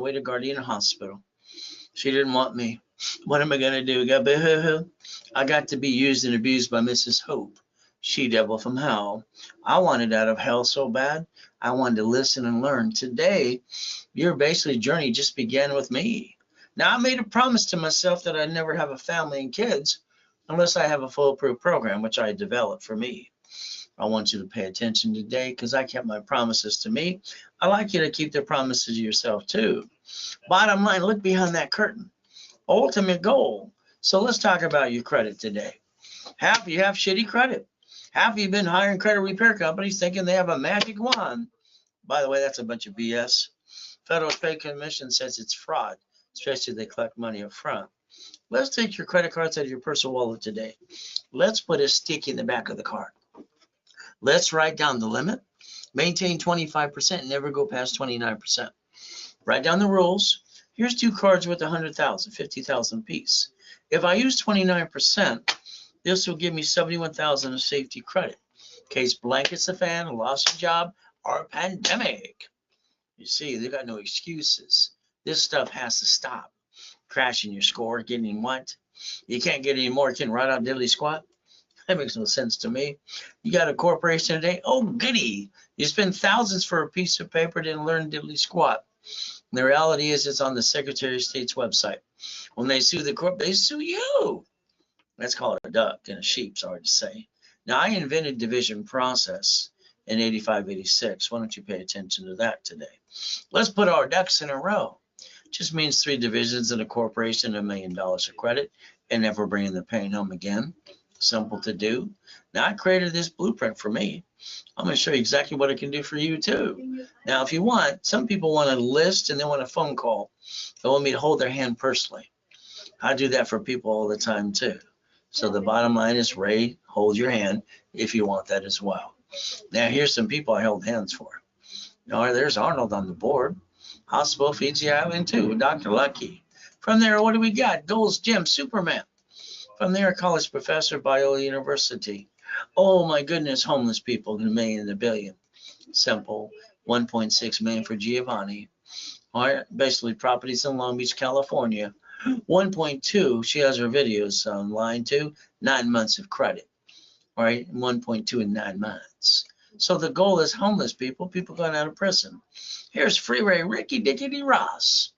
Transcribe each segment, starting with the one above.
way to Guardian Hospital. She didn't want me. What am I going to do? Got boo-hoo-hoo. I got to be used and abused by Mrs. Hope, she devil from hell. I wanted out of hell so bad. I wanted to listen and learn. Today, your basically journey just began with me. Now, I made a promise to myself that I'd never have a family and kids unless I have a foolproof program, which I developed for me. I want you to pay attention today because I kept my promises to me. I'd like you to keep the promises to yourself too. Bottom line, look behind that curtain. Ultimate goal. So let's talk about your credit today. Half of you have shitty credit. Half of you have been hiring credit repair companies thinking they have a magic wand. By the way, that's a bunch of BS. Federal Trade Commission says it's fraud, especially if they collect money up front. Let's take your credit cards out of your personal wallet today. Let's put a stick in the back of the card. Let's write down the limit. Maintain 25%, never go past 29%. Write down the rules. Here's two cards worth 100,000, 50,000 apiece. If I use 29%, this will give me 71,000 of safety credit. In case blankets the fan, lost a job, or a pandemic. You see, they got no excuses. This stuff has to stop. Crashing your score, getting what? You can't get any more. You can write out diddly squat. That makes no sense to me. You got a corporation today? Oh, goody. You spend thousands for a piece of paper, didn't learn diddly squat. And the reality is it's on the Secretary of State's website. When they sue the corp, they sue you. Let's call it a duck and a sheep, sorry to say. Now, I invented division process in 85, 86. Why don't you pay attention to that today? Let's put our ducks in a row. Just means 3 divisions in a corporation, $1 million of credit, and never bringing the pain home again. Simple to do. Now, I created this blueprint for me. I'm going to show you exactly what it can do for you too. Now, if you want, some people want a list and they want a phone call. They want me to hold their hand personally. I do that for people all the time too. So the bottom line is, Ray, hold your hand if you want that as well. Now, here's some people I held hands for. There's Arnold on the board. Hospital, Fiji Island too, Dr. Lucky. From there, what do we got? Gold's Gym, Superman. From there, college professor, Biola University. Oh my goodness, homeless people, $1 million and $1 billion. Simple, 1.6 million for Giovanni. All right, basically properties in Long Beach, California. 1.2, she has her videos online too, 9 months of credit. All right, 1.2 in 9 months. So the goal is homeless people, people going out of prison. Here's Freeway Ricky Dickety Ross.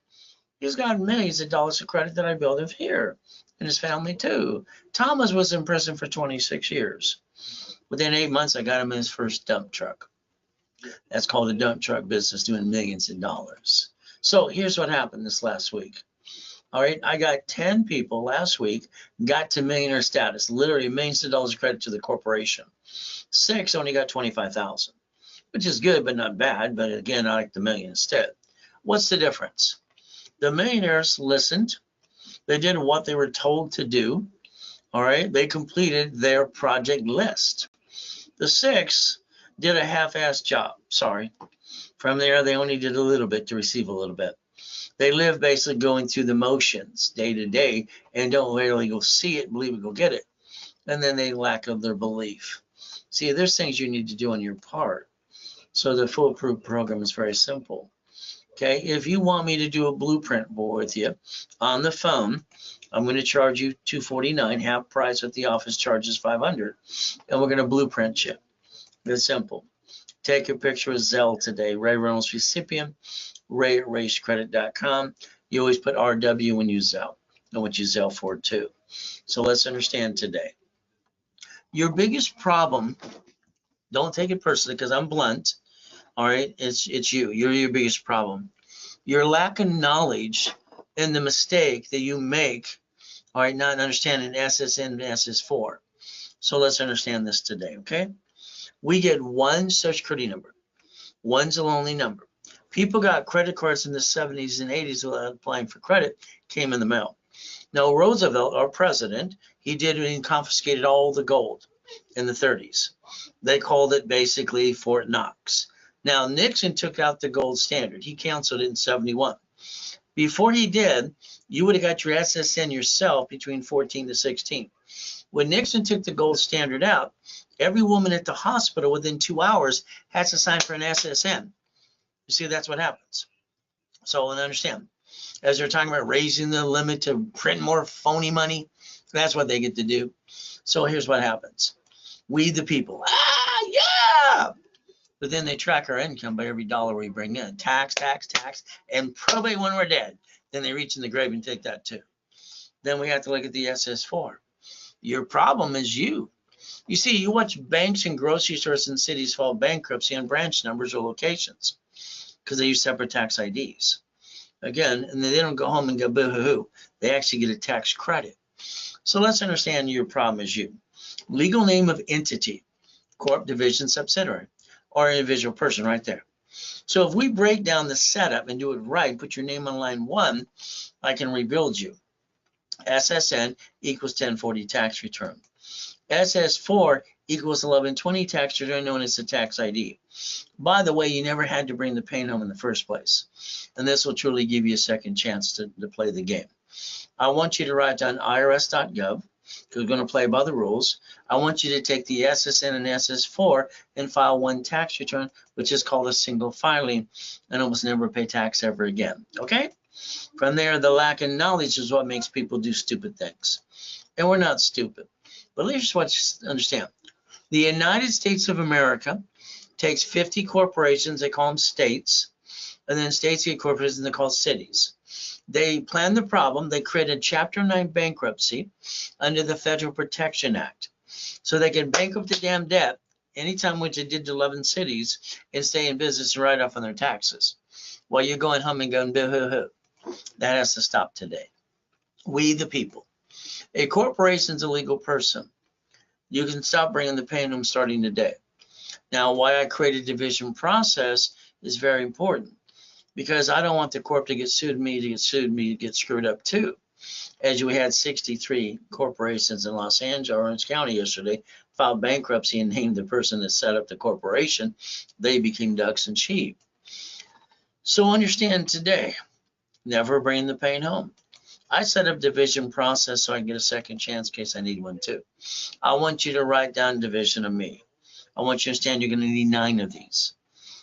He's got millions of dollars of credit that I built of here, and his family too. Thomas was in prison for 26 years. Within 8 months, I got him in his first dump truck. That's called a dump truck business, doing millions of dollars. So here's what happened this last week. All right, I got 10 people last week got to millionaire status, literally millions of dollars of credit to the corporation. 6 only got 25,000, which is good, but not bad. But again, I like the million instead. What's the difference? The millionaires listened. They did what they were told to do. All right, they completed their project list. The 6 did a half-assed job. Sorry. From there, they only did a little bit to receive a little bit. They live basically going through the motions day to day and don't really go see it, believe it, go get it. And then they lack of their belief. See, there's things you need to do on your part. So the foolproof program is very simple. Okay, if you want me to do a blueprint with you on the phone, I'm going to charge you $249, half price with the office charges $500, and we're going to blueprint you. It's simple. Take a picture of Zelle today, Ray Reynolds recipient, Ray at racecredit.com. You always put RW when you Zelle, and what you Zelle for too. So let's understand today. Your biggest problem, don't take it personally because I'm blunt, all right? It's you. You're your biggest problem. Your lack of knowledge and the mistake that you make, all right, not understanding SSN and SS4. So let's understand this today, okay? We get one Social Security number. One's a lonely number. People got credit cards in the 70s and 80s without applying for credit, came in the mail. Now, Roosevelt, our president, he did and he confiscated all the gold in the 30s. They called it basically Fort Knox. Now, Nixon took out the gold standard. He canceled it in 71. Before he did, you would have got your SSN yourself between 14 to 16. When Nixon took the gold standard out, every woman at the hospital within 2 hours has to sign for an SSN. You see, that's what happens. So understand, as they're talking about raising the limit to print more phony money, that's what they get to do. So here's what happens. We, the people, yeah! But then they track our income by every dollar we bring in. Tax, tax, tax, and probate when we're dead. Then they reach in the grave and take that too. Then we have to look at the SS4. Your problem is you. You see, you watch banks and grocery stores in cities file bankruptcy on branch numbers or locations because they use separate tax IDs. Again, and they don't go home and go boo-hoo-hoo. They actually get a tax credit. So let's understand your problem is you. Legal name of entity, corp, division, subsidiary, or individual person right there. So if we break down the setup and do it right, put your name on line 1, I can rebuild you. SSN equals 1040 tax return. SS4 equals 1120 tax return, known as the tax ID. By the way, you never had to bring the pain home in the first place. And this will truly give you a second chance to play the game. I want you to write down irs.gov, because we're going to play by the rules. I want you to take the SSN and SS4 and file one tax return, which is called a single filing, and almost never pay tax ever again. Okay? From there, the lack of knowledge is what makes people do stupid things. And we're not stupid. But here's what you understand. The United States of America takes 50 corporations, they call them states, and then states get corporations and they're called cities. They plan the problem. They created Chapter 9 bankruptcy under the Federal Protection Act. So they can bankrupt the damn debt anytime, which they did to 11 cities, and stay in business and write off on their taxes. While you're going home and going boo-hoo-hoo. That has to stop today. We, the people. A corporation is a legal person. You can stop bringing the pain home starting today. Now, why I created a division process is very important, because I don't want the corp to get sued, me to get screwed up too. As we had 63 corporations in Los Angeles, Orange County yesterday, filed bankruptcy and named the person that set up the corporation. They became ducks and sheep. So understand today, never bring the pain home. I set up division process so I can get a second chance in case I need one too. I want you to write down division of me. I want you to understand you're going to need 9 of these.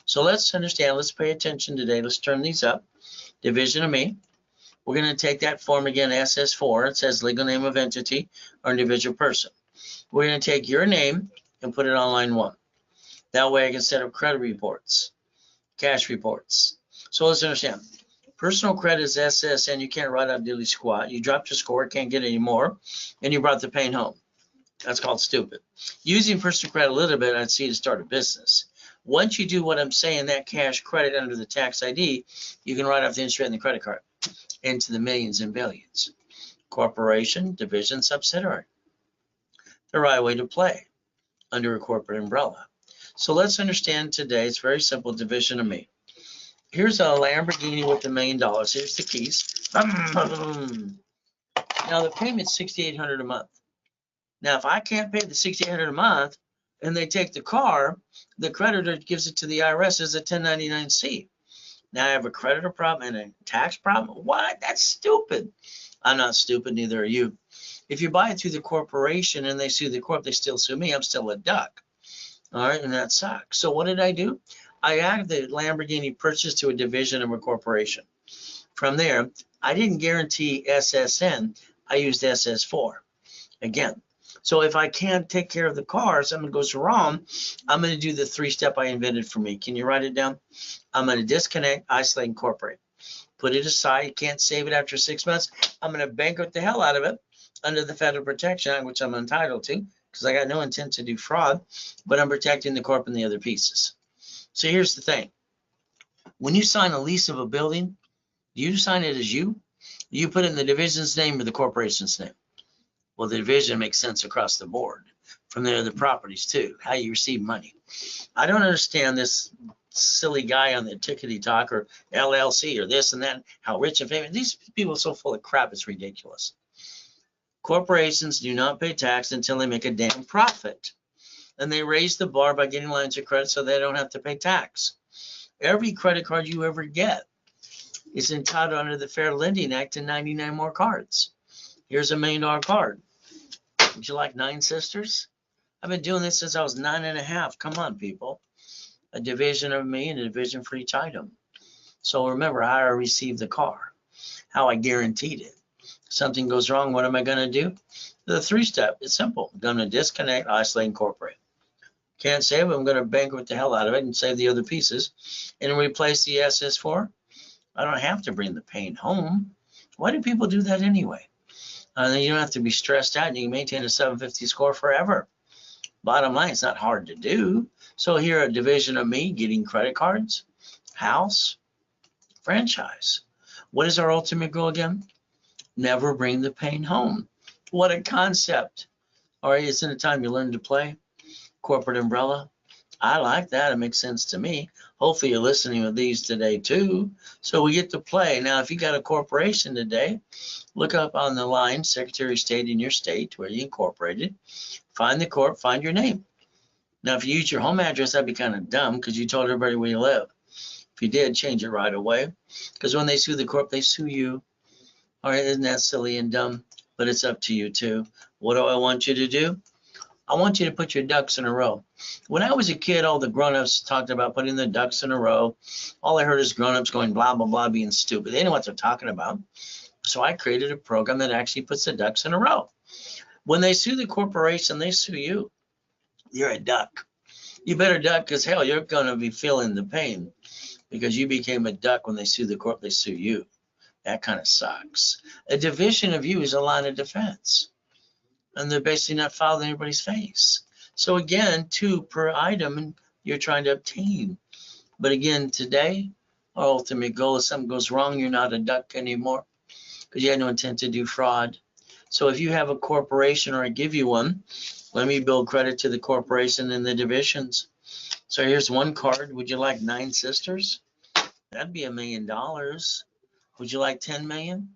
So let's understand, let's pay attention today. Let's turn these up. Division of me. We're going to take that form again, SS4. It says legal name of entity or individual person. We're going to take your name and put it on line 1. That way I can set up credit reports, cash reports. So let's understand. Personal credit is SSN. You can't write out diddly squat. You dropped your score, can't get any more, and you brought the pain home. That's called stupid. Using personal credit a little bit, I'd see to start a business. Once you do what I'm saying, that cash credit under the tax ID, you can write off the interest rate and the credit card into the millions and billions. Corporation, division, subsidiary. The right way to play under a corporate umbrella. So let's understand today, it's very simple, division of me. Here's a Lamborghini with $1 million. Here's the keys. Now the payment's $6,800 a month. Now if I can't pay the $6,800 a month and they take the car, the creditor gives it to the IRS as a 1099-C. Now I have a creditor problem and a tax problem. What? That's stupid. I'm not stupid, neither are you. If you buy it through the corporation and they sue the corp, they still sue me. I'm still a duck. All right, and that sucks. So what did I do? I added the Lamborghini purchase to a division of a corporation. From there, I didn't guarantee SSN. I used SS4. Again, so if I can't take care of the car, something goes wrong, I'm going to do the 3-step I invented for me. Can you write it down? I'm going to disconnect, isolate, incorporate. Put it aside. You can't save it after 6 months. I'm going to bankrupt the hell out of it under the Federal Protection Act, which I'm entitled to because I got no intent to do fraud, but I'm protecting the corp and the other pieces. So here's the thing. When you sign a lease of a building, do you sign it as you? You put it in the division's name or the corporation's name? Well, the division makes sense across the board. From there, the properties too, how you receive money. I don't understand this silly guy on the tickety talk or LLC or this and that, how rich and famous. These people are so full of crap, it's ridiculous. Corporations do not pay tax until they make a damn profit. And they raise the bar by getting lines of credit so they don't have to pay tax. Every credit card you ever get is entitled under the Fair Lending Act to 99 more cards. Here's a $1 million card. Would you like 9 sisters? I've been doing this since I was 9 and a half. Come on, people. A division of me and a division for each item. So remember how I received the car, how I guaranteed it. Something goes wrong, what am I going to do? The 3-step, it's simple. I'm going to disconnect, isolate, incorporate. Can't save it, I'm going to bankrupt the hell out of it and save the other pieces and replace the SS4. I don't have to bring the pain home. Why do people do that anyway? Then you don't have to be stressed out and you can maintain a 750 score forever. Bottom line, it's not hard to do. So here, a division of me getting credit cards, house, franchise. What is our ultimate goal again? Never bring the pain home. What a concept. All right, isn't it time you learn to play? Corporate umbrella. I like that. It makes sense to me. Hopefully you're listening to these today too. So we get to play. Now, if you got a corporation today, look up on the line, Secretary of State in your state where you incorporated. Find the corp, find your name. Now, if you use your home address, that'd be kind of dumb because you told everybody where you live. If you did, change it right away. Because when they sue the corp, they sue you. All right, isn't that silly and dumb? But it's up to you too. What do I want you to do? I want you to put your ducks in a row. When I was a kid, all the grown-ups talked about putting the ducks in a row. All I heard is grown-ups going blah, blah, blah, being stupid. They know what they're talking about. So I created a program that actually puts the ducks in a row. When they sue the corporation, they sue you. You're a duck. You better duck because, hell, you're going to be feeling the pain because you became a duck. When they sue the corp, they sue you. That kind of sucks. A division of you is a line of defense. And they're basically not filed in anybody's face. So again, 2 per item and you're trying to obtain. But again, today, our ultimate goal is something goes wrong, you're not a duck anymore because you had no intent to do fraud. So if you have a corporation or I give you one, let me build credit to the corporation and the divisions. So here's one card. Would you like 9 sisters? That'd be $1 million. Would you like 10 million?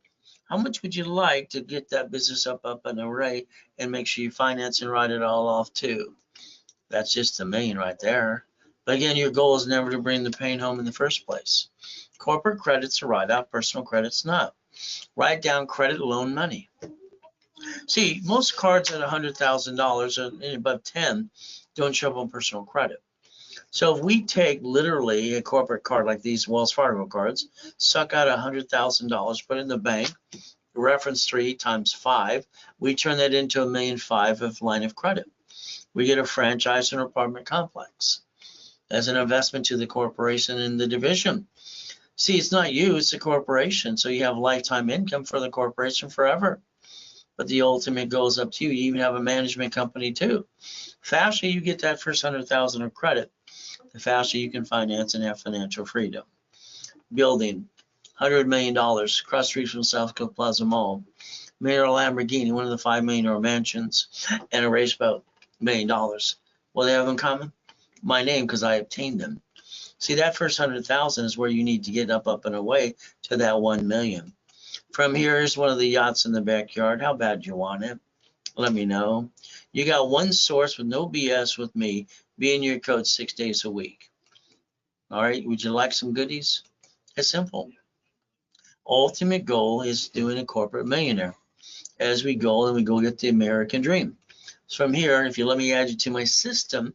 How much would you like to get that business up an array and make sure you finance and write it all off too? That's just $1 million right there. But again, your goal is never to bring the pain home in the first place. Corporate credit's a write-off, personal credit's not. Write down credit, loan, money. See, most cards at $100,000 and above 10 don't show up on personal credit. So if we take literally a corporate card like these Wells Fargo cards, suck out $100,000, put it in the bank, reference 3 times 5, we turn that into $1.5 million of line of credit. We get a franchise and apartment complex as an investment to the corporation and the division. See, it's not you, it's the corporation. So you have lifetime income for the corporation forever. But the ultimate goal is up to you. You even have a management company too. Faster you get that first $100,000 of credit, the faster you can finance and have financial freedom. Building, $100 million, cross street from South Coast Plaza Mall. Mayor Lamborghini, one of the $5 million mansions, and a race boat, $1 million. What do they have in common? My name, because I obtained them. See, that first 100,000 is where you need to get up and away to that 1 million. From here is one of the yachts in the backyard. How bad do you want it? Let me know. You got one source with no BS with me, be in your code 6 days a week. All right, would you like some goodies? It's simple. Ultimate goal is doing a corporate millionaire. As we go and we go get the American dream. So from here, if you let me add you to my system,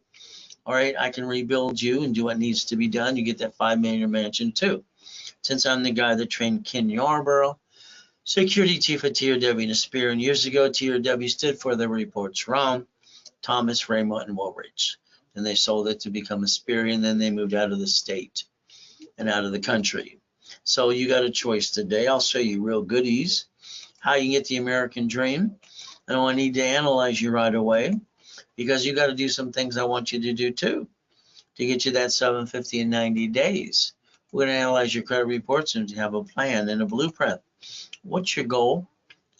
all right, I can rebuild you and do what needs to be done. You get that $5 million mansion too. Since I'm the guy that trained Ken Yarborough, security chief at TRW in a spear, and years ago TRW stood for the reports wrong, Thomas, Raymond, and Woolridge. And they sold it to become a spear, and then they moved out of the state and out of the country. So you got a choice today. I'll show you real goodies, how you can get the American dream. I don't need to analyze you right away because you got to do some things I want you to do too to get you that 750 in 90 days. We're going to analyze your credit reports and have a plan and a blueprint. What's your goal?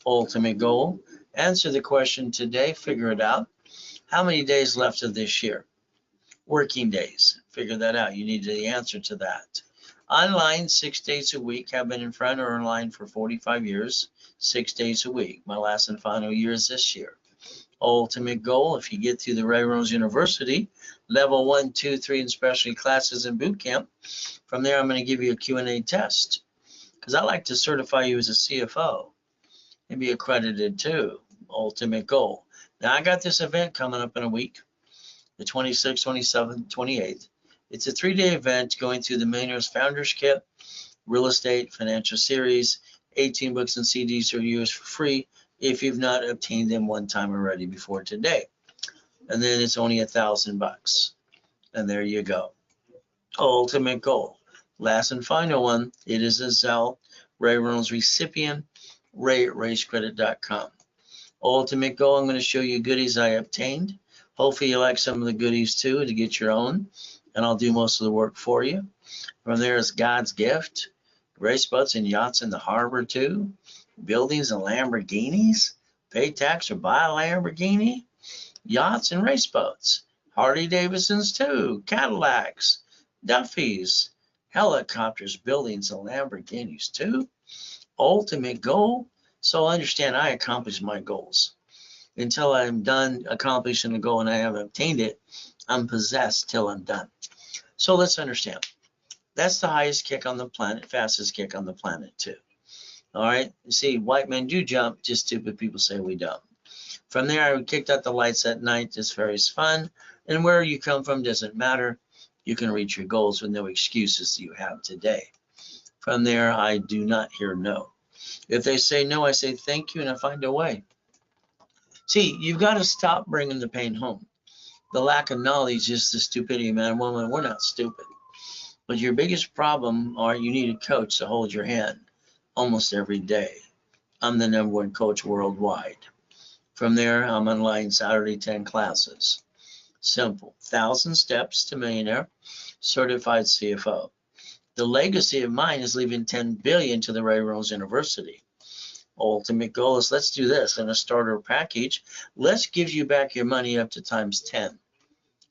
Ultimate goal. Answer the question today. Figure it out. How many days left of this year? Working days. Figure that out. You need the answer to that. Online, 6 days a week. Have been in front or online for 45 years. 6 days a week. My last and final year is this year. Ultimate goal, if you get through the Ray Reynolds University, level 1, 2, 3 in specialty classes and boot camp. From there, I'm going to give you a Q&A test because I like to certify you as a CFO and be accredited too. Ultimate goal. Now, I got this event coming up in a week, the 26th, 27th, 28th. It's a 3-day event going through the Millionaires Founders Kit, Real Estate, Financial Series. 18 books and CDs are yours for free if you've not obtained them one time already before today. And then it's only $1,000. And there you go. Ultimate goal. Last and final one. It is a Zell Ray Reynolds recipient. Ray at raisecredit.com. Ultimate goal. I'm going to show you goodies I obtained. Hopefully you like some of the goodies too to get your own. And I'll do most of the work for you. From there is God's gift. Race boats and yachts in the harbor too. Buildings and Lamborghinis. Pay tax or buy a Lamborghini. Yachts and race boats. Harley Davidsons too. Cadillacs. Duffys. Helicopters, buildings, and Lamborghinis too. Ultimate goal. So understand I accomplished my goals. Until I'm done accomplishing the goal and I haven't obtained it, I'm possessed till I'm done. So let's understand. That's the highest kick on the planet, fastest kick on the planet too. All right. You see, white men do jump, just stupid people say we don't. From there, I kicked out the lights at night. It's very fun. And where you come from doesn't matter. You can reach your goals with no excuses that you have today. From there, I do not hear no. If they say no, I say thank you and I find a way. See, you've got to stop bringing the pain home. The lack of knowledge is the stupidity, man, woman. We're not stupid. But your biggest problem are you need a coach to hold your hand almost every day. I'm the #1 coach worldwide. From there, I'm online Saturday 10 classes. Simple. 1,000 steps to millionaire, certified CFO. The legacy of mine is leaving $10 billion to the Ray Reynolds University. Ultimate goal is let's do this in a starter package. Let's give you back your money up to times 10.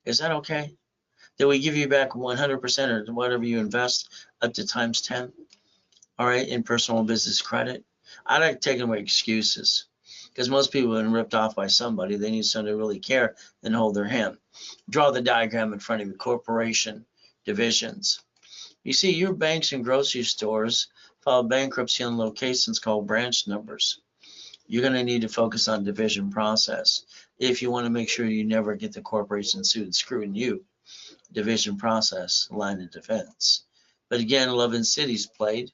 Is that okay? That we give you back 100% or whatever you invest up to times 10? All right, in personal business credit. I like taking away excuses because most people have been ripped off by somebody. They need someone to really care and hold their hand. Draw the diagram in front of you. Corporation, divisions. You see, your banks and grocery stores file bankruptcy on locations called branch numbers. You're going to need to focus on division process if you want to make sure you never get the corporation sued screwing you. Division process, line of defense. But again, 11 cities played.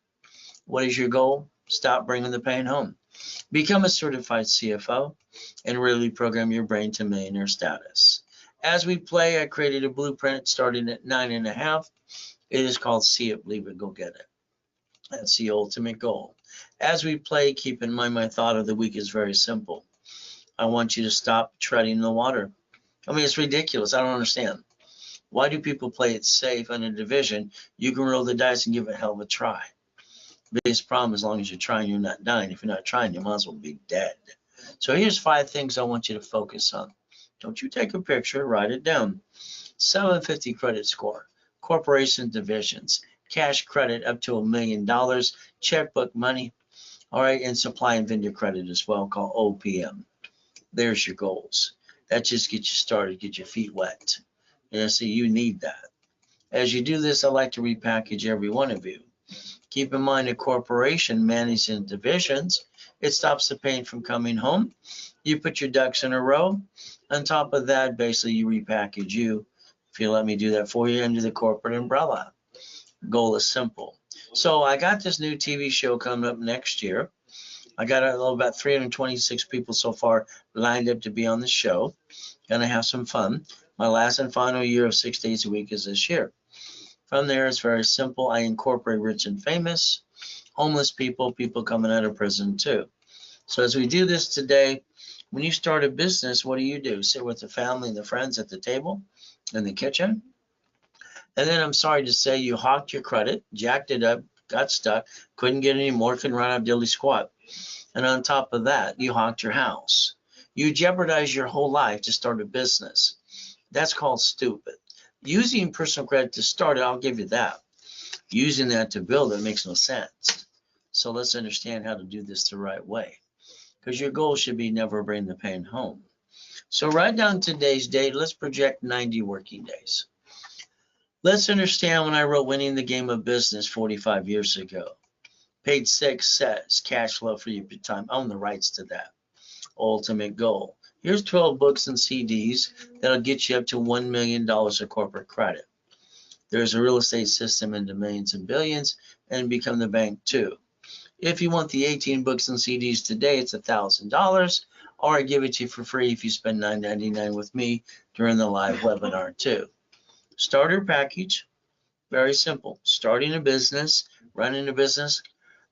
What is your goal? Stop bringing the pain home. Become a certified CFO and really program your brain to millionaire status. As we play, I created a blueprint starting at 9.5. It is called See It, Believe It, Go Get It. That's the ultimate goal. As we play, keep in mind my thought of the week is very simple. I want you to stop treading the water. I mean, it's ridiculous. I don't understand. Why do people play it safe in a division? You can roll the dice and give it a hell of a try. Biggest problem, as long as you're trying, you're not dying. If you're not trying, you might as well be dead. So here's 5 things I want you to focus on. Don't you take a picture, write it down. 750 credit score, corporation divisions, cash credit up to $1 million, checkbook money, all right, and supply and vendor credit as well, called OPM. There's your goals. That just gets you started, get your feet wet. And see, you need that. As you do this, I like to repackage every one of you. Keep in mind a corporation managing divisions. It stops the pain from coming home. You put your ducks in a row. On top of that, basically you repackage you. If you let me do that for you under the corporate umbrella. Goal is simple. So I got this new TV show coming up next year. I got about 326 people so far lined up to be on the show. Gonna have some fun. My last and final year of 6 days a week is this year. From there, it's very simple. I incorporate rich and famous, homeless people, people coming out of prison too. So as we do this today, when you start a business, what do? Sit with the family and the friends at the table in the kitchen. And then I'm sorry to say you hawked your credit, jacked it up, got stuck, couldn't get any more, couldn't run out diddly squat. And on top of that, you hawked your house. You jeopardized your whole life to start a business. That's called stupid. Using personal credit to start it, I'll give you that. Using that to build it makes no sense. So let's understand how to do this the right way. Because your goal should be never bring the pain home. So write down today's date. Let's project 90 working days. Let's understand when I wrote Winning the Game of Business 45 years ago. Page 6 says cash flow for your time. I own the rights to that. Ultimate goal. Here's 12 books and CDs that'll get you up to $1 million of corporate credit. There's a real estate system into millions and billions, and become the bank too. If you want the 18 books and CDs today, it's $1,000, or I give it to you for free if you spend $9.99 with me during the live webinar too. Starter package, very simple. Starting a business, running a business.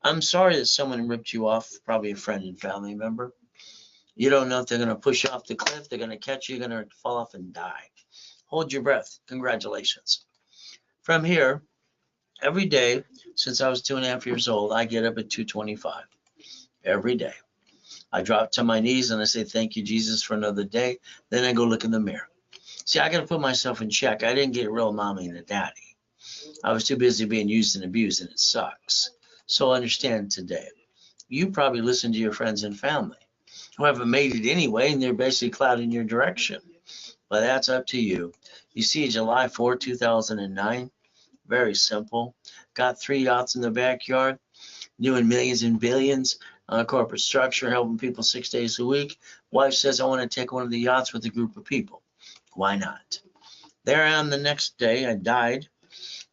I'm sorry that someone ripped you off, probably a friend and family member. You don't know if they're going to push you off the cliff, they're going to catch you, you're going to fall off and die. Hold your breath. Congratulations. From here, every day since I was 2.5 years old, I get up at 2:25 every day. I drop to my knees and I say, thank you, Jesus, for another day. Then I go look in the mirror. See, I got to put myself in check. I didn't get a real mommy and a daddy. I was too busy being used and abused, and it sucks. So understand today, you probably listen to your friends and family who haven't made it anyway, and they're basically clouding your direction. But that's up to you. You see, July 4, 2009, very simple. Got 3 yachts in the backyard, doing millions and billions on a corporate structure, helping people 6 days a week. Wife says, I want to take one of the yachts with a group of people. Why not? There I am the next day. I died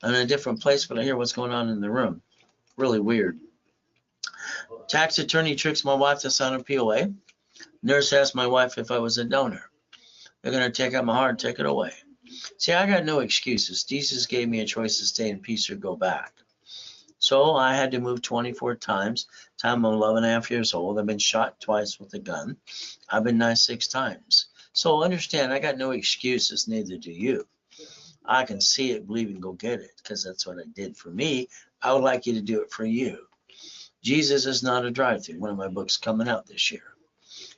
in a different place, but I hear what's going on in the room. Really weird. Tax attorney tricks my wife to sign a POA. Nurse asked my wife if I was a donor. They're going to take out my heart and take it away. See, I got no excuses. Jesus gave me a choice to stay in peace or go back. So I had to move 24 times. Time I'm 11.5 years old. I've been shot twice with a gun. I've been knifed 6 times. So understand, I got no excuses, neither do you. I can see it, believe it, go get it, because that's what I did for me. I would like you to do it for you. Jesus is not a drive-through. One of my books coming out this year.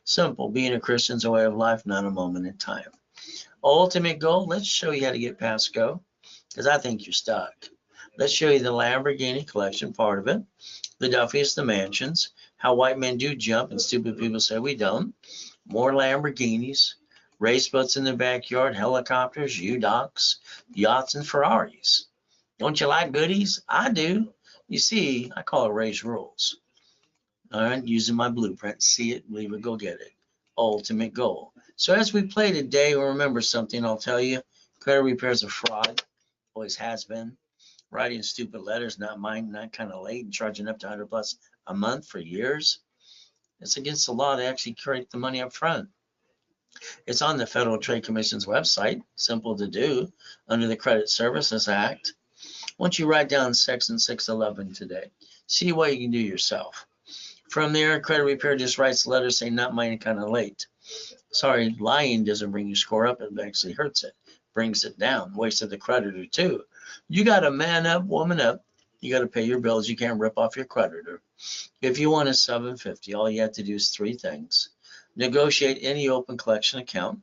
Simple. Being a Christian's a way of life, not a moment in time. Ultimate goal, let's show you how to get past go, because I think you're stuck. Let's show you the Lamborghini collection, part of it. The Duffies, the mansions, how white men do jump and stupid people say we don't. More Lamborghinis, race boats in the backyard, helicopters, U-Docks, yachts, and Ferraris. Don't you like goodies? I do. You see, I call it Ray's Rules. All right, using my blueprint, see it, believe it, go get it. Ultimate goal. So as we play today, remember something I'll tell you. Credit repair is a fraud. Always has been. Writing stupid letters, not mine, not kind of late, and charging up to $100+ a month for years. It's against the law to actually create the money up front. It's on the Federal Trade Commission's website, simple to do, under the Credit Services Act. Once you write down Section 611 today, see what you can do yourself. From there, credit repair just writes letters saying not mine, kind of late. Sorry, lying doesn't bring your score up, it actually hurts it, brings it down, wasted the creditor too. You got to man up, woman up. You got to pay your bills. You can't rip off your creditor. If you want a 750, all you have to do is 3 things. Negotiate any open collection account.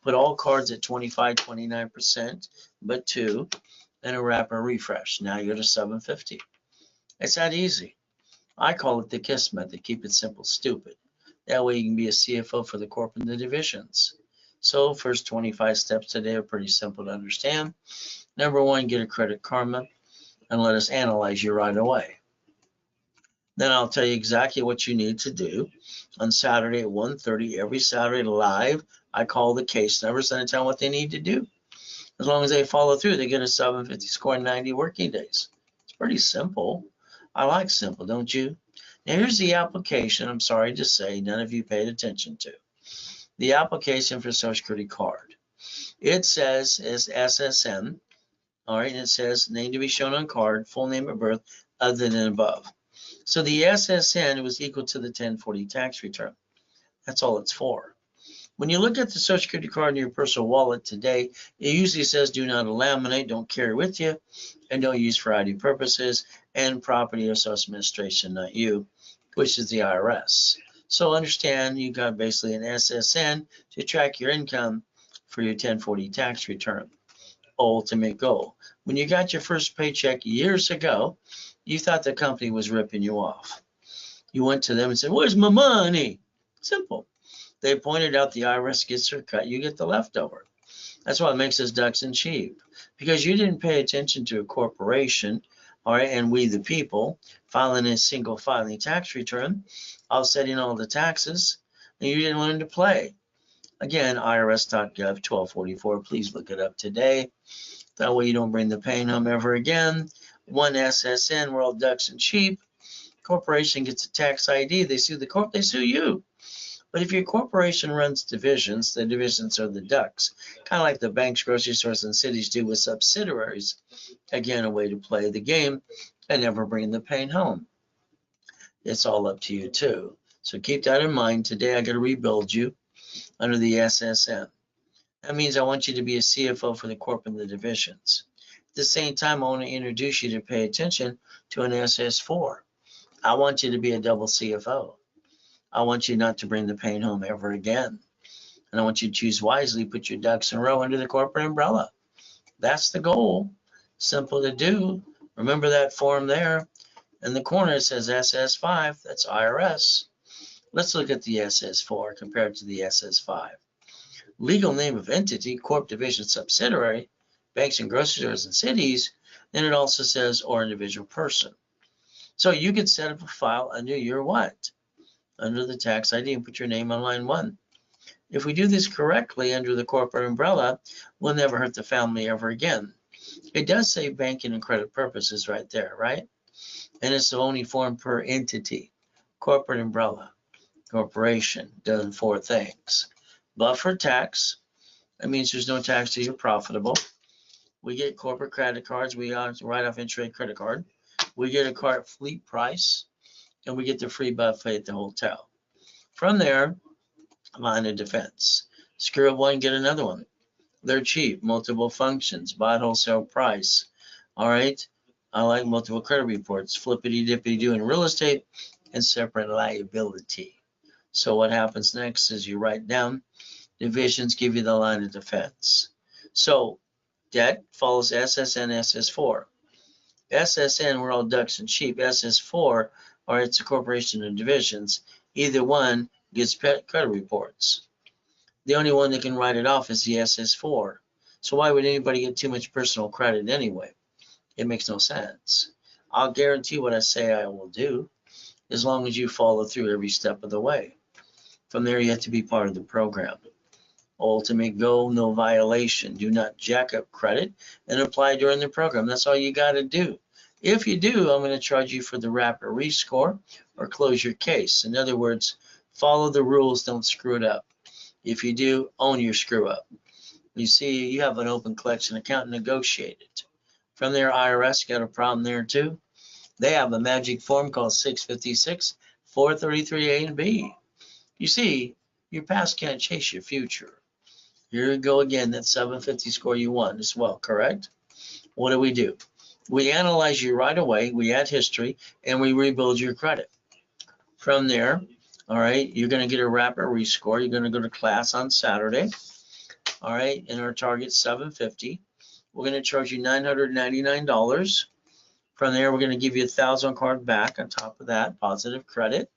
Put all cards at 25, 29%, but 2, and a wrapper refresh. Now you're to 750. It's that easy. I call it the KISS method. Keep it simple, stupid. That way you can be a CFO for the corp and the divisions. So first 25 steps today are pretty simple to understand. Number 1, get a Credit Karma and let us analyze you right away. Then I'll tell you exactly what you need to do. On Saturday at 1:30, every Saturday live, I call the case numbers and I tell them what they need to do. As long as they follow through, they get a 750 score in 90 working days. It's pretty simple. I like simple, don't you? Now here's the application. I'm sorry to say none of you paid attention to. The application for Social Security card. It says is SSN. All right, and it says name to be shown on card, full name of birth, other than above. So the SSN was equal to the 1040 tax return. That's all it's for. When you look at the Social Security card in your personal wallet today, it usually says do not laminate, don't carry with you, and don't use for ID purposes, and property or social administration, not you, which is the IRS. So understand you got basically an SSN to track your income for your 1040 tax return. Ultimate goal. When you got your first paycheck years ago, you thought the company was ripping you off. You went to them and said, where's my money? Simple. They pointed out the IRS gets their cut, you get the leftover. That's what makes us ducks and sheep. Because you didn't pay attention to a corporation, all right, and we the people, filing a single filing tax return, offsetting all the taxes, and you didn't learn to play. Again, irs.gov 1244, please look it up today. That way you don't bring the pain home ever again. One SSN, we're all ducks and sheep. Corporation gets a tax ID. They sue the corp, they sue you. But if your corporation runs divisions, the divisions are the ducks, kind of like the banks, grocery stores, and cities do with subsidiaries. Again, a way to play the game and never bring the pain home. It's all up to you too. So keep that in mind. Today I got to rebuild you under the SSN. That means I want you to be a CFO for the corp and the divisions. At the same time, I want to introduce you to pay attention to an SS4. I want you to be a double CFO. I want you not to bring the pain home ever again. And I want you to choose wisely, put your ducks in a row under the corporate umbrella. That's the goal. Simple to do. Remember that form there. In the corner, it says SS5. That's IRS. Let's look at the SS4 compared to the SS5. Legal name of entity, corp, division, subsidiary, banks and grocery stores and cities. Then it also says or individual person. So you could set up a file under your what? Under the tax ID and put your name on line 1. If we do this correctly under the corporate umbrella, we'll never hurt the family ever again. It does say banking and credit purposes right there, right? And it's the only form per entity. Corporate umbrella, corporation, does 4 things. Buffer tax, that means there's no tax till you're profitable. We get corporate credit cards, we write off interest credit card. We get a cart fleet price, and we get the free buffet at the hotel. From there, line of defense. Screw up one, get another one. They're cheap, multiple functions, buy at wholesale price. All right, I like multiple credit reports, flippity dippity do in real estate, and separate liability. So what happens next is you write down, divisions give you the line of defense. So debt follows SSN, SS4. SSN, we're all ducks and sheep. SS4, or it's a corporation of divisions. Either one gets credit reports. The only one that can write it off is the SS4. So why would anybody get too much personal credit anyway? It makes no sense. I'll guarantee what I say I will do, as long as you follow through every step of the way. From there, you have to be part of the program. Ultimate goal, no violation. Do not jack up credit and apply during the program. That's all you got to do. If you do, I'm going to charge you for the rapid rescore or close your case. In other words, follow the rules, don't screw it up. If you do, own your screw up. You see, you have an open collection account, negotiate it. From there, IRS got a problem there too. They have a magic form called 656, 433A and B. You see, your past can't chase your future. Here you go again, that 750 score you won as well, correct? What do? We analyze you right away, we add history, and we rebuild your credit. From there, all right, you're going to get a rapid rescore. You're going to go to class on Saturday, all right, and our target's 750. We're going to charge you $999. From there, we're going to give you $1,000 card back on top of that, positive credit.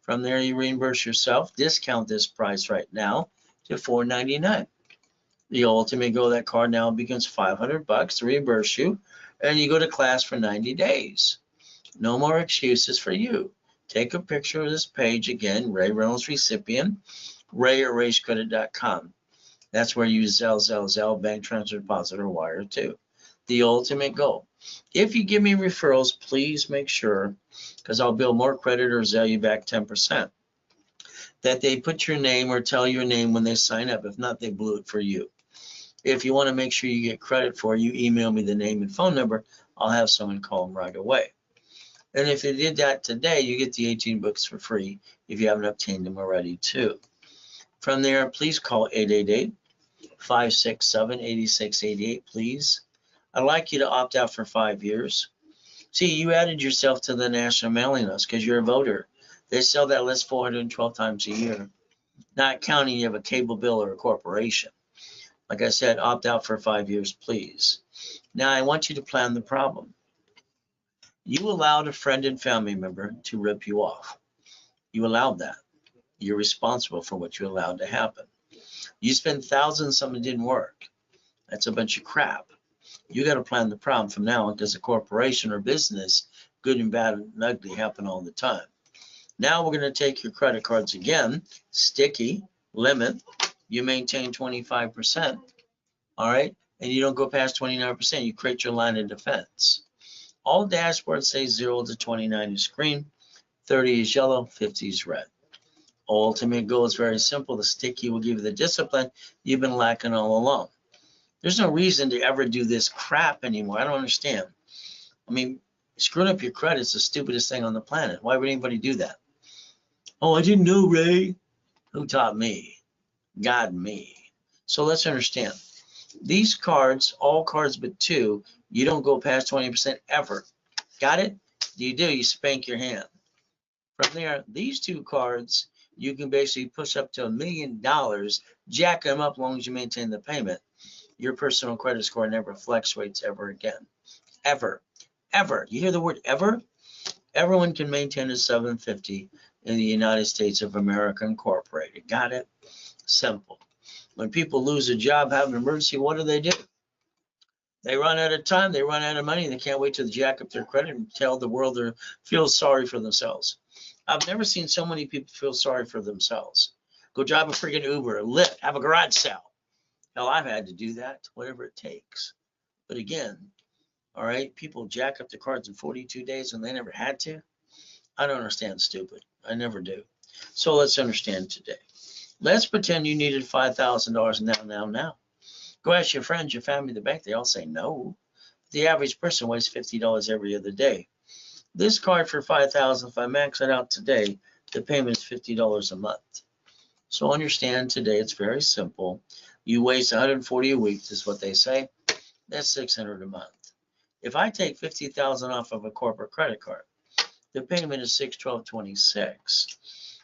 From there, you reimburse yourself, discount this price right now to $499. The ultimate goal of that card now becomes $500 to reimburse you, and you go to class for 90 days. No more excuses for you. Take a picture of this page again, Ray Reynolds recipient, ray@racecredit.com. That's where you Zelle, bank transfer, deposit, or wire to. The ultimate goal. If you give me referrals, please make sure, because I'll build more credit or Zelle you back 10%, that they put your name or tell your name when they sign up. If not, they blew it for you. If you want to make sure you get credit for it, you email me the name and phone number. I'll have someone call them right away. And if you did that today, you get the 18 books for free if you haven't obtained them already too. From there, please call 888-567-8688, please. I'd like you to opt out for 5 years. See, you added yourself to the national mailing list because you're a voter. They sell that list 412 times a year, not counting you have a cable bill or a corporation. Like I said, opt out for 5 years, please. Now, I want you to plan the problem. You allowed a friend and family member to rip you off. You allowed that. You're responsible for what you allowed to happen. You spent thousands, something didn't work. That's a bunch of crap. You got to plan the problem from now on, because a corporation or business, good and bad and ugly, happen all the time. Now we're going to take your credit cards again, sticky, limit. You maintain 25%. All right. and you don't go past 29%, you create your line of defense. All dashboards say 0 to 29 is green, 30 is yellow, 50 is red. Ultimate goal is very simple. The sticky will give you the discipline you've been lacking all along. There's no reason to ever do this crap anymore. I don't understand. I mean, screwing up your credit is the stupidest thing on the planet. Why would anybody do that? Oh, I didn't know, Ray. Who taught me? God, me. So let's understand. These cards, all cards but two, you don't go past 20% ever. Got it? You do, you spank your hand. From there, these two cards, you can basically push up to $1 million, jack them up as long as you maintain the payment. Your personal credit score never fluctuates ever again. Ever. Ever. You hear the word ever? Everyone can maintain a 750 in the United States of America Incorporated. Got it? Simple. When people lose a job, have an emergency, what do? They run out of time, they run out of money, they can't wait to jack up their credit and tell the world they feel sorry for themselves. I've never seen so many people feel sorry for themselves. Go drive a freaking Uber, Lyft, have a garage sale. Hell, I've had to do that, whatever it takes. But again, all right, people jack up their cards in 42 days and they never had to. I don't understand, stupid. I never do. So let's understand today. Let's pretend you needed $5,000 now. Go ask your friends, your family, the bank. They all say no. The average person wastes $50 every other day. This card for $5,000, if I max it out today, the payment is $50 a month. So understand today, it's very simple. You waste $140 a week, is what they say. That's $600 a month. If I take $50,000 off of a corporate credit card, the payment is $612.26.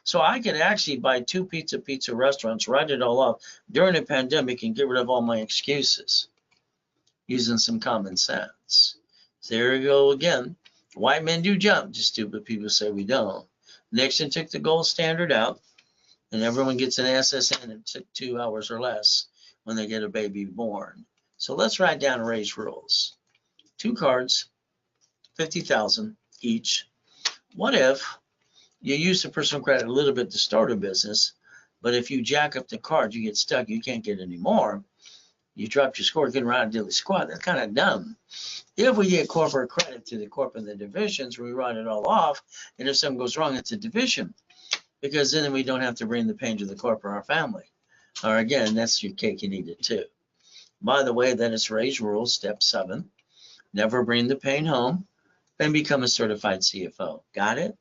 So I could actually buy 2 pizza restaurants, write it all off during a pandemic and get rid of all my excuses using some common sense. So there you go again. White men do jump, just stupid people say we don't. Nixon took the gold standard out, and everyone gets an SSN in 2 hours or less when they get a baby born. So let's write down Ray's rules. 2 cards, 50,000 each. What if you use the personal credit a little bit to start a business, but if you jack up the card, you get stuck, you can't get any more. You dropped your score, getting around a daily squad. That's kind of dumb. If we get corporate credit to the corporate and the divisions, we write it all off, and if something goes wrong, it's a division, because then we don't have to bring the pain to the corporate or our family. Or again, that's your cake and eat it too. By the way, that is Ray's rules, step 7. Never bring the pain home and become a certified CFO. Got it?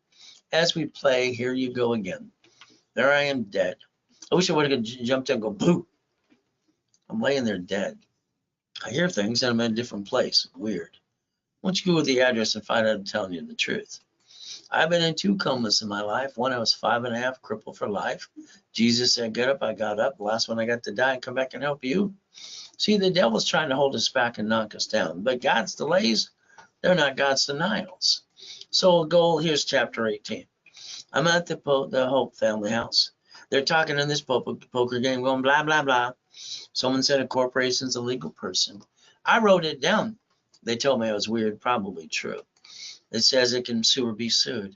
As we play, here you go again. There I am dead. I wish I would have jumped in and go, boo. I'm laying there dead. I hear things and I'm in a different place. Weird. Once you Google the address and find out I'm telling you the truth. I've been in 2 comas in my life. One, I was 5.5, crippled for life. Jesus said, get up, I got up. The last one, I got to die and come back and help you. See, the devil's trying to hold us back and knock us down. But God's delays, they're not God's denials. So goal, here's chapter 18. I'm at the Hope family house. They're talking in this poker game going blah, blah, blah. Someone said a corporation's a legal person. I wrote it down. They told me I was weird, probably true. It says it can sue or be sued.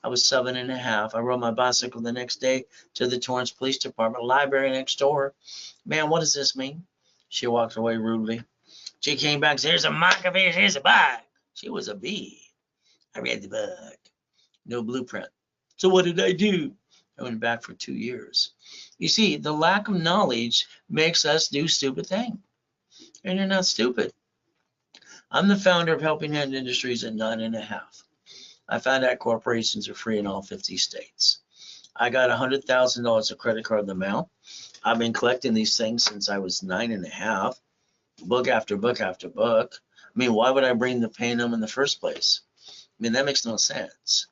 I was 7.5. I rode my bicycle the next day to the Torrance Police Department, library next door. Man, what does this mean? She walked away rudely. She came back and said, here's a mark of it, here's a bug. She was a bee. I read the bug. No blueprint. So what did I do? I went back for 2 years. You see, the lack of knowledge makes us do stupid things. And you're not stupid. I'm the founder of Helping Hand Industries at 9.5. I found out corporations are free in all 50 states. I got $100,000 of credit card in the mail. I've been collecting these things since I was 9.5, book after book after book. I mean, why would I bring the pain home in the first place? I mean, that makes no sense.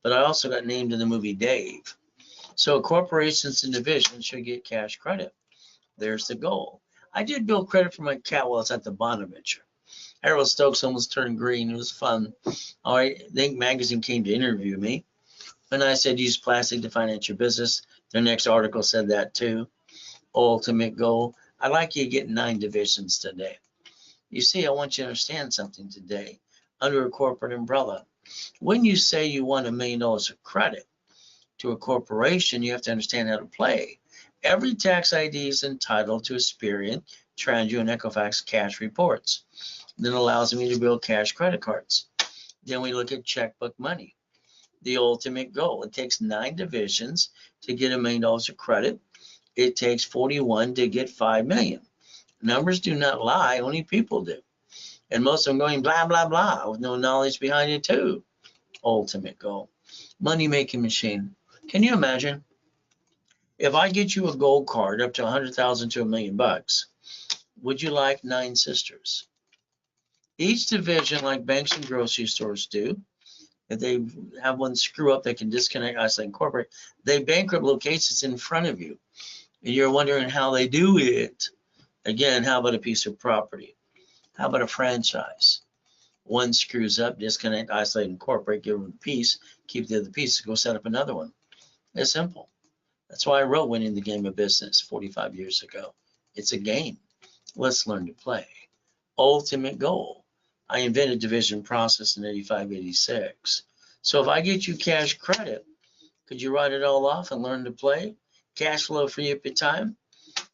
But I also got named in the movie Dave. So corporations and divisions should get cash credit. There's the goal. I did build credit for my cat while I was at the Bonaventure. Harold Stokes almost turned green. It was fun. All right, Think Magazine came to interview me. And I said, use plastic to finance your business. Their next article said that too. Ultimate goal. I'd like you to get 9 divisions today. You see, I want you to understand something today. Under a corporate umbrella, when you say you want $1 million of credit to a corporation, you have to understand how to play. Every tax ID is entitled to Experian, Tranju, and Equifax cash reports. Then allows me to build cash credit cards. Then we look at checkbook money, the ultimate goal. It takes 9 divisions to get $1 million of credit. It takes 41 to get 5 million. Numbers do not lie, only people do. And most of them going blah, blah, blah with no knowledge behind it too. Ultimate goal. Money making machine. Can you imagine? If I get you a gold card up to 100,000 to $1 million, would you like 9 sisters? Each division, like banks and grocery stores do, if they have one screw up, they can disconnect, isolate, incorporate. They bankrupt locations in front of you. And you're wondering how they do it. Again, how about a piece of property? How about a franchise? One screws up, disconnect, isolate, incorporate, give them a piece, keep the other piece, go set up another one. It's simple. That's why I wrote Winning the Game of Business 45 years ago. It's a game. Let's learn to play. Ultimate goal. I invented division process in 85, 86. So if I get you cash credit, could you write it all off and learn to play? Cash flow free up your time?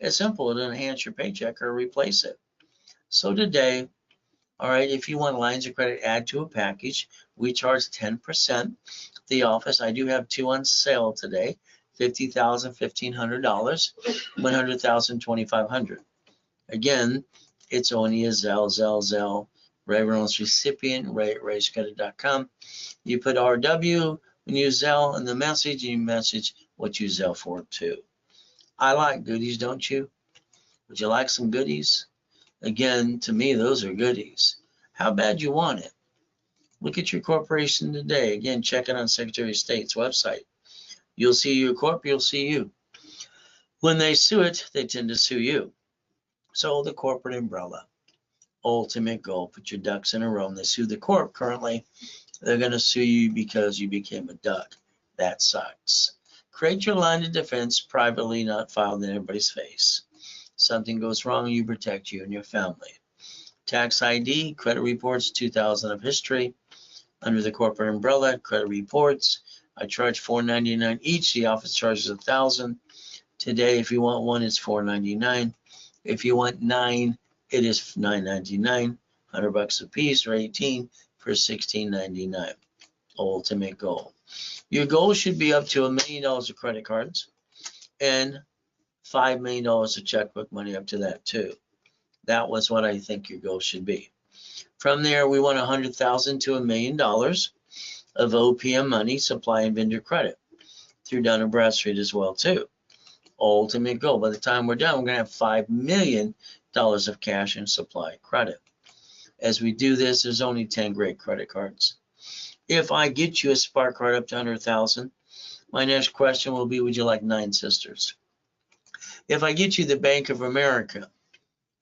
It's simple. It'll enhance your paycheck or replace it. So today, all right, if you want lines of credit, add to a package. We charge 10%. The office, I do have 2 on sale today. $50,000, $1,500, $100,000, $2,500. Again, it's only a Zelle. Ray Reynolds recipient, ray@rayscredit.com. You put RW when you Zelle in the message, and you message what you Zelle for too. I like goodies, don't you? Would you like some goodies? Again, to me, those are goodies. How bad you want it? Look at your corporation today. Again, check it on Secretary of State's website. You'll see your corp, you'll see you. When they sue it, they tend to sue you. So the corporate umbrella. Ultimate goal. Put your ducks in a row. And they sue the corp currently. They're going to sue you because you became a duck. That sucks. Create your line of defense privately, not filed in everybody's face. Something goes wrong, you protect you and your family. Tax ID, credit reports, 2,000 of history. Under the corporate umbrella, credit reports. I charge $4.99 each. The office charges $1,000. Today, if you want one, it's $4.99. If you want 9, it is $9.99, $100 a piece, or 18 for $16.99. Ultimate goal. Your goal should be up to $1 million of credit cards and $5 million of checkbook money up to that too. That was what I think your goal should be. From there, we want $100,000 to $1 million of OPM money, supply and vendor credit through Dun & Bradstreet as well too. Ultimate goal. By the time we're done, we're going to have $5 million of cash and supply credit. As we do this, there's only 10 great credit cards. If I get you a Spark card up to 100,000, my next question will be, would you like 9 sisters? If I get you the Bank of America,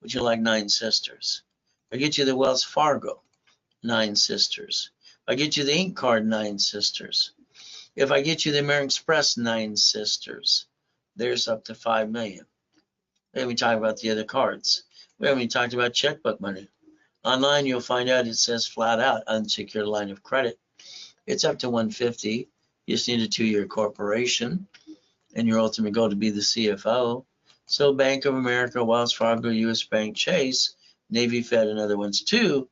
would you like 9 sisters? If I get you the Wells Fargo, 9 sisters. If I get you the Ink card, 9 sisters. If I get you the American Express, 9 sisters. There's up to 5 million. We haven't talked about the other cards. We haven't even talked about checkbook money. Online, you'll find out it says flat out unsecured line of credit. It's up to 150. You just need a 2-year corporation and your ultimate goal to be the CFO. So Bank of America, Wells Fargo, US Bank, Chase, Navy Fed, and other ones too,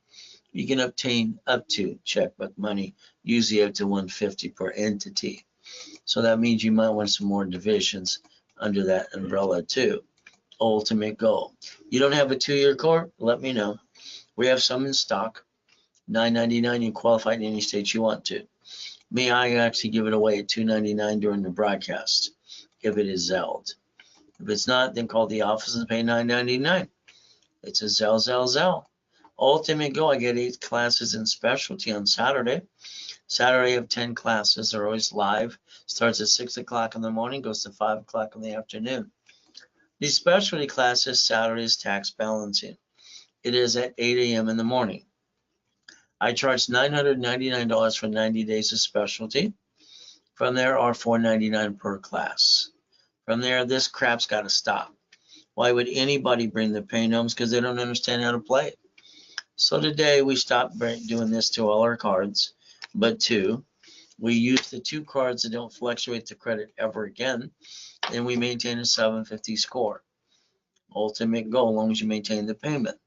you can obtain up to checkbook money, usually up to 150 per entity. So that means you might want some more divisions under that umbrella too. Ultimate goal. You don't have a 2-year corp? Let me know. We have some in stock. $9.99. You qualify in any state you want to. Me, I actually give it away at $2.99 during the broadcast if it is Zelled. If it's not, then call the office and pay $9.99. It's a Zell. Ultimate goal. I get 8 classes in specialty on Saturday. Saturday I have 10 classes. They're always live. Starts at 6 o'clock in the morning, goes to 5 o'clock in the afternoon. These specialty classes, Saturday is tax balancing. It is at 8 a.m. in the morning. I charge $999 for 90 days of specialty. From there are $4.99 per class. From there, this crap's got to stop. Why would anybody bring the pain homes? Because they don't understand how to play. So today we stopped doing this to all our cards, but 2. We use the 2 cards that don't fluctuate the credit ever again. and we maintain a 750 score. Ultimate goal, as long as you maintain the payment.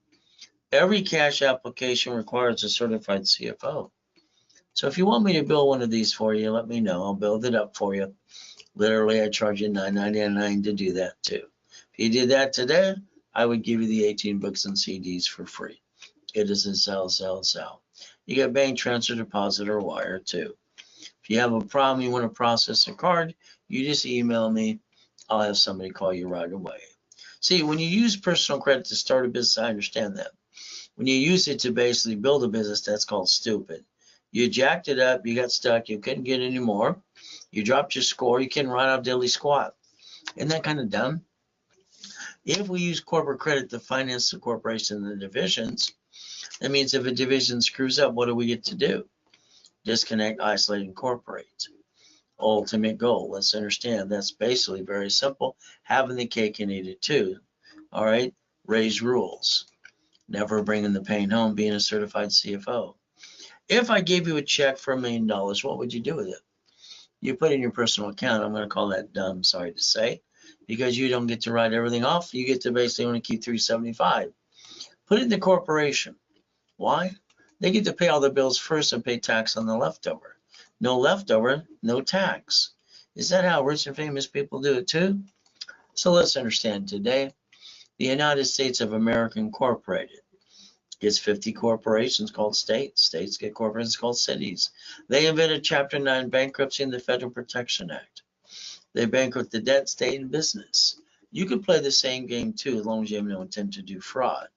Every cash application requires a certified CFO. So if you want me to build one of these for you, let me know. I'll build it up for you. Literally, I charge you $9.99 to do that too. If you did that today, I would give you the 18 books and CDs for free. It is a Zelle. You get bank transfer, deposit, or wire too. If you have a problem, you want to process a card, you just email me. I'll have somebody call you right away. See, when you use personal credit to start a business, I understand that. When you use it to basically build a business, that's called stupid. You jacked it up, you got stuck, you couldn't get any more. You dropped your score, you couldn't write out daily squat. Isn't that kind of dumb? If we use corporate credit to finance the corporation and the divisions, that means if a division screws up, what do we get to do? Disconnect, isolate, incorporate. Ultimate goal. Let's understand that's basically very simple. Having the cake and eat it too. All right. Ray's rules. Never bringing the pain home. Being a certified CFO. If I gave you a check for $1 million, what would you do with it? You put it in your personal account. I'm going to call that dumb, sorry to say, because you don't get to write everything off. You get to basically only keep $375. Put it in the corporation. Why? They get to pay all the bills first and pay tax on the leftover. No leftover, no tax. Is that how rich and famous people do it too? So let's understand today, the United States of America Incorporated gets 50 corporations called states. States get corporations called cities. They invented Chapter 9 bankruptcy in the Federal Protection Act. They bankrupt the debt, state, and business. You can play the same game too as long as you have no intent to do fraud.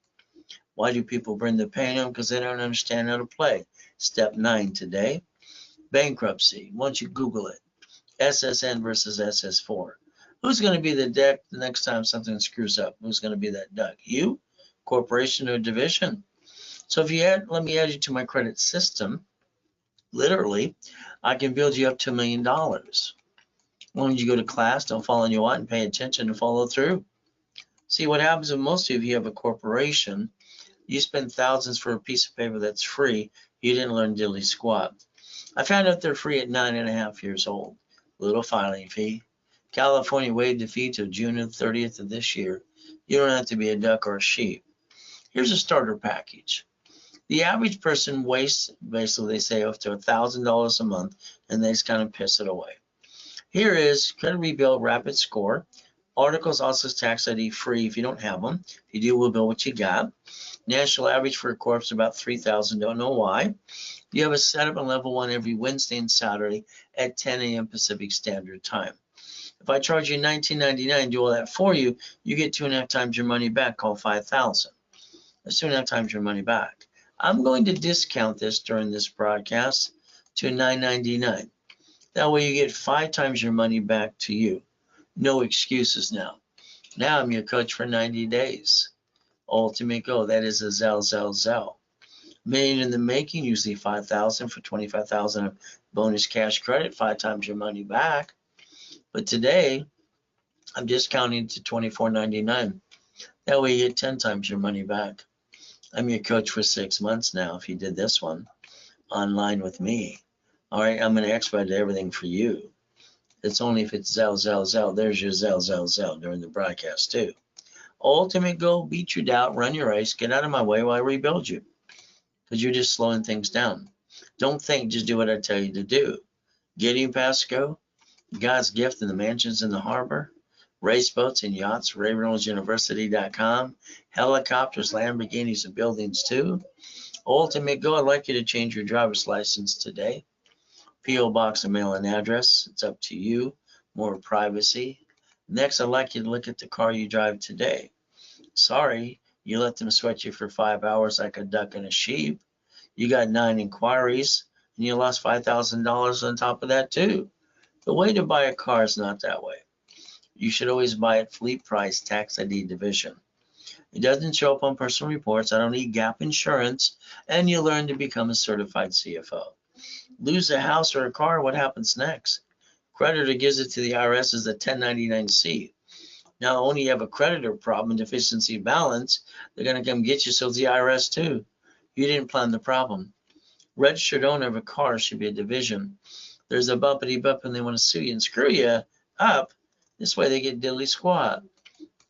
Why do people bring the pain on? Because they don't understand how to play. Step 9 today, bankruptcy. Once you Google it, SSN versus SS4. Who's going to be the deck the next time something screws up? Who's going to be that duck? You, corporation, or division? So if you let me add you to my credit system, literally, I can build you up to $1 million. As long as you go to class, don't fall on your what, and pay attention and follow through. See, what happens with most of you have a corporation, you spend thousands for a piece of paper that's free. You didn't learn diddly squat. I found out they're free at 9.5 years old. Little filing fee. California waived the fee till June 30th of this year. You don't have to be a duck or a sheep. Here's a starter package. The average person wastes, basically they say, up to $1,000 a month, and they just kind of piss it away. Here is Credit Rebuild Rapid Score. Articles also tax ID free if you don't have them. If you do, we'll build what you got. National average for a corp is about $3,000. Don't know why. You have a setup on level 1 every Wednesday and Saturday at 10 a.m. Pacific Standard Time. If I charge you $19.99, do all that for you, you get 2.5 times your money back, called $5,000. That's 2.5 times your money back. I'm going to discount this during this broadcast to $9.99. That way you get 5 times your money back to you. No excuses now. Now I'm your coach for 90 days. Ultimate goal, that is a Zelle. Million in the making, usually $5,000 for $25,000 of bonus cash credit, 5 times your money back. But today, I'm discounting to $24.99. That way you get 10 times your money back. I'm your coach for 6 months now if you did this one online with me. All right, I'm going to expedite everything for you. It's only if it's Zelle. There's your Zelle during the broadcast too. Ultimate goal, beat your doubt, run your race, get out of my way while I rebuild you. Because you're just slowing things down. Don't think, just do what I tell you to do. Getting past go, God's gift in the mansions in the harbor, race boats and yachts, Ray Reynolds University.com, helicopters, Lamborghinis, and buildings too. Ultimate goal, I'd like you to change your driver's license today. P.O. box and mail and address, it's up to you. More privacy. Next, I'd like you to look at the car you drive today. Sorry, you let them sweat you for 5 hours like a duck and a sheep. You got 9 inquiries, and you lost $5,000 on top of that too. The way to buy a car is not that way. You should always buy it fleet price, tax ID division. It doesn't show up on personal reports. I don't need gap insurance, and you learn to become a certified CFO. Lose a house or a car, what happens next? Creditor gives it to the IRS as a 1099-C. Now, only you have a creditor problem, deficiency balance, they're going to come get you, so it's the IRS too. You didn't plan the problem. Registered owner of a car should be a division. There's a bumpity bump and they want to sue you and screw you up. This way they get diddly squat.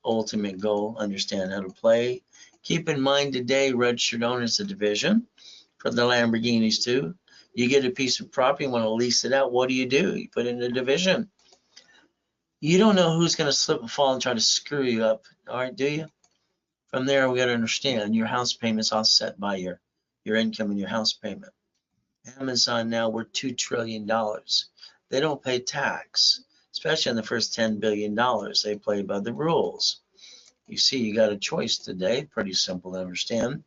Ultimate goal, understand how to play. Keep in mind today, registered owners of division for the Lamborghinis too. You get a piece of property, you want to lease it out. What do? You put it in a division. You don't know who's going to slip and fall and try to screw you up. All right, do you? From there, we got to understand your house payment's offset by your income and your house payment. Amazon now worth $2 trillion. They don't pay tax, especially on the first $10 billion. They play by the rules. You see, you got a choice today. Pretty simple to understand.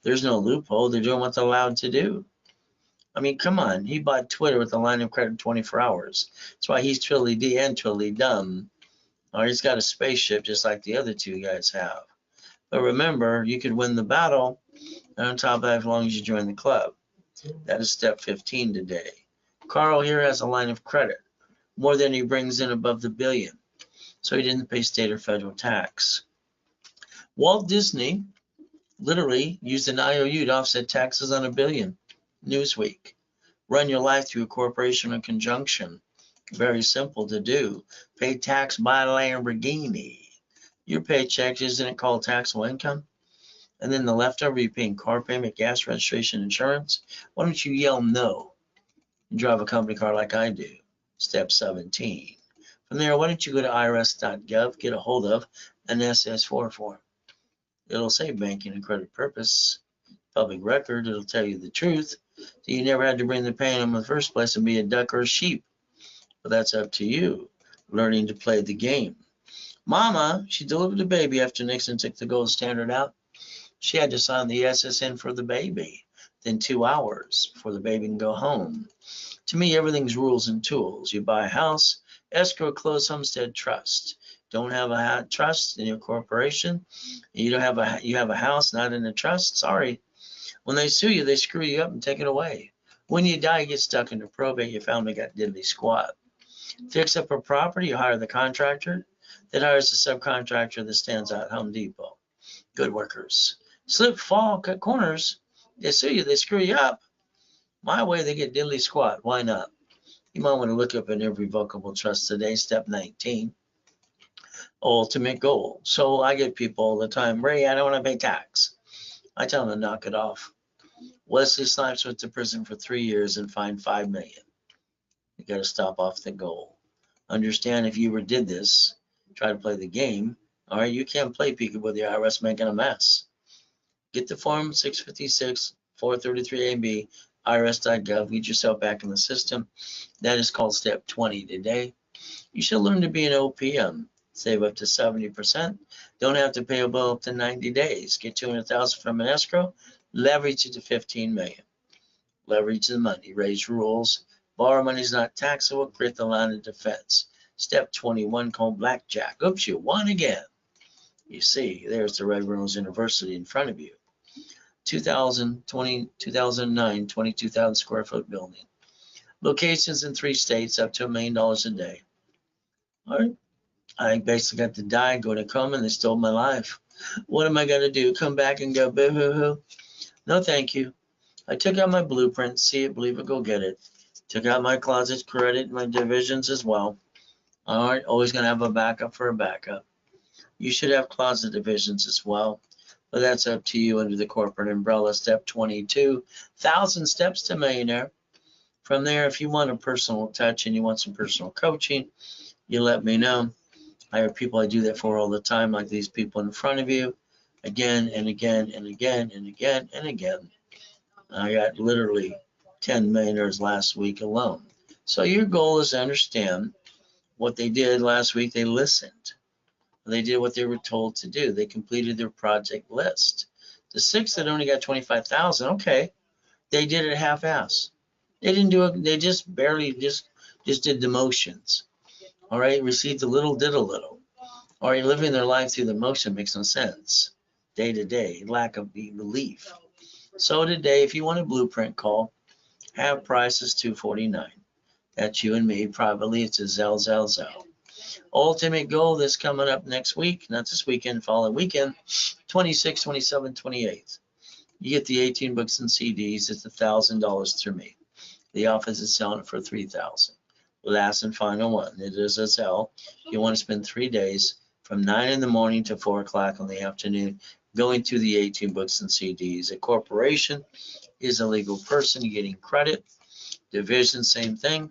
There's no loophole. They're doing what they're allowed to do. I mean, come on. He bought Twitter with a line of credit in 24 hours. That's why he's trilly D and trilly dumb. Or he's got a spaceship just like the other two guys have. But remember, you could win the battle, and on top of that, as long as you join the club. That is step 15 today. Carl here has a line of credit, more than he brings in above the billion. So he didn't pay state or federal tax. Walt Disney literally used an IOU to offset taxes on $1 billion. Newsweek. Run your life through a corporation in conjunction. Very simple to do. Pay tax by Lamborghini. Your paycheck, isn't it called taxable income? And then the leftover, you're paying car payment, gas registration, insurance. Why don't you yell no and drive a company car like I do? Step 17. From there, why don't you go to irs.gov, get a hold of an SS4 form. It'll say banking and credit purpose, public record. It'll tell you the truth. So you never had to bring the pain in the first place and be a duck or a sheep. But that's up to you, learning to play the game. Mama, she delivered the baby after Nixon took the gold standard out. She had to sign the SSN for the baby, then 2 hours before the baby can go home. To me, everything's rules and tools. You buy a house, escrow, close, homestead, trust. Don't have a trust in your corporation. You have a house not in a trust. Sorry. When they sue you, they screw you up and take it away. When you die, you get stuck into probate. Your family got diddly squat. Fix up a property, you hire the contractor that hires the subcontractor that stands out at Home Depot. Good workers. Slip, fall, cut corners. They sue you, they screw you up. My way, they get diddly squat. Why not? You might want to look up an irrevocable trust today, step 19. Ultimate goal. So I get people all the time, Ray, I don't want to pay tax. I tell them to knock it off. Wesley Snipes went to prison for 3 years and fined $5 million. You got to stop off the goal. Understand, if you did this, try to play the game, all right, you can't play peekaboo with the IRS making a mess. Get the form 656 433AB, irs.gov, get yourself back in the system. That is called step 20 today. You should learn to be an OPM. Save up to 70%. Don't have to pay a bill up to 90 days. Get $200,000 from an escrow. Leverage it to $15 million. Leverage the money. Raise rules. Borrow money is not taxable. Create the line of defense. Step 21 called blackjack. Oops, you won again. You see, there's the Ray Reynolds University in front of you. 2009, 22,000 square foot building. Locations in 3 states, up to $1 million a day. All right. I basically got to die, go to coma, and they stole my life. What am I going to do? Come back and go boo-hoo-hoo? No, thank you. I took out my blueprint, see it, believe it, go get it. Took out my closet credit, my divisions as well. All right, always going to have a backup for a backup. You should have closet divisions as well, but that's up to you under the corporate umbrella. Step 22, 1,000 steps to millionaire. From there, if you want a personal touch and you want some personal coaching, you let me know. I have people I do that for all the time, like these people in front of you, again and again and again and again and again. I got literally 10 millionaires last week alone. So your goal is to understand what they did last week. They listened. They did what they were told to do. They completed their project list. The 6 that only got 25,000, okay, they did it half-ass. They didn't do it. They just barely just did the motions. All right, received a little, did a little. All right, living their life through the motion makes no sense. Day to day, lack of belief. So today, if you want a blueprint call, have prices $249. That's you and me. Privately, it's a Zell. Ultimate goal that's coming up next week, not this weekend, following weekend, 26, 27, 28. You get the 18 books and CDs. It's $1,000 through me. The office is selling it for $3,000. Last and final one. It is a Zell. You want to spend 3 days from 9 in the morning to 4 o'clock in the afternoon going through the 18 books and CDs. A corporation is a legal person getting credit. Division, same thing.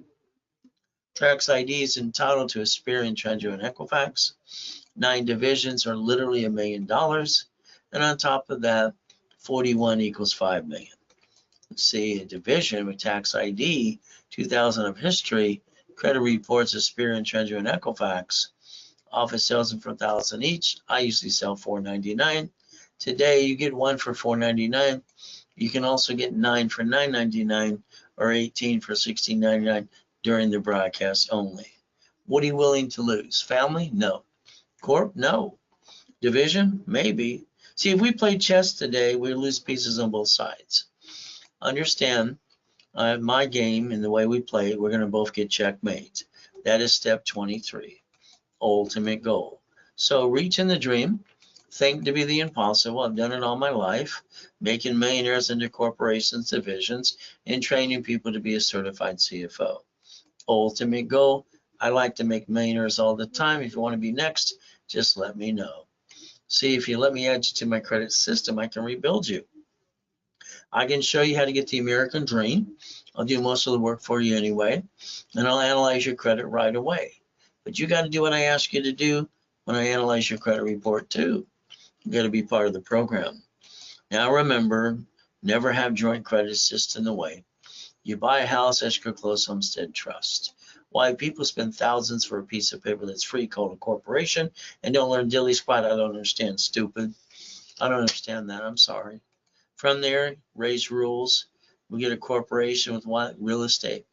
Tax ID is entitled to Experian, Treasure, and Equifax. 9 divisions are literally $1 million. And on top of that, 41 equals 5 million. Let's see, a division with tax ID, 2,000 of history, credit reports, Experian, Treasure, and Equifax. Office sells them for 1,000 each. I usually sell $4.99. Today, you get 1 for $4.99. You can also get 9 for $9.99 or 18 for $16.99 during the broadcast only. What are you willing to lose? Family? No. Corp? No. Division? Maybe. See, if we play chess today, we lose pieces on both sides. Understand, my game and the way we play it, we're going to both get checkmate. That is step 23, ultimate goal. So reaching the dream, think to be the impossible. I've done it all my life, making millionaires into corporations, divisions, and training people to be a certified CFO. Ultimate goal, I like to make millionaires all the time. If you want to be next, just let me know. See, if you let me add you to my credit system, I can rebuild you. I can show you how to get the American dream. I'll do most of the work for you anyway, and I'll analyze your credit right away. But you got to do what I ask you to do when I analyze your credit report too. You got to be part of the program. Now remember, never have joint credit assist in the way. You buy a house, escrow, close, homestead, trust. Why people spend thousands for a piece of paper that's free called a corporation and don't learn dilly squat, I don't understand, stupid. I don't understand that, I'm sorry. From there, Ray's rules. We get a corporation with what? Real estate.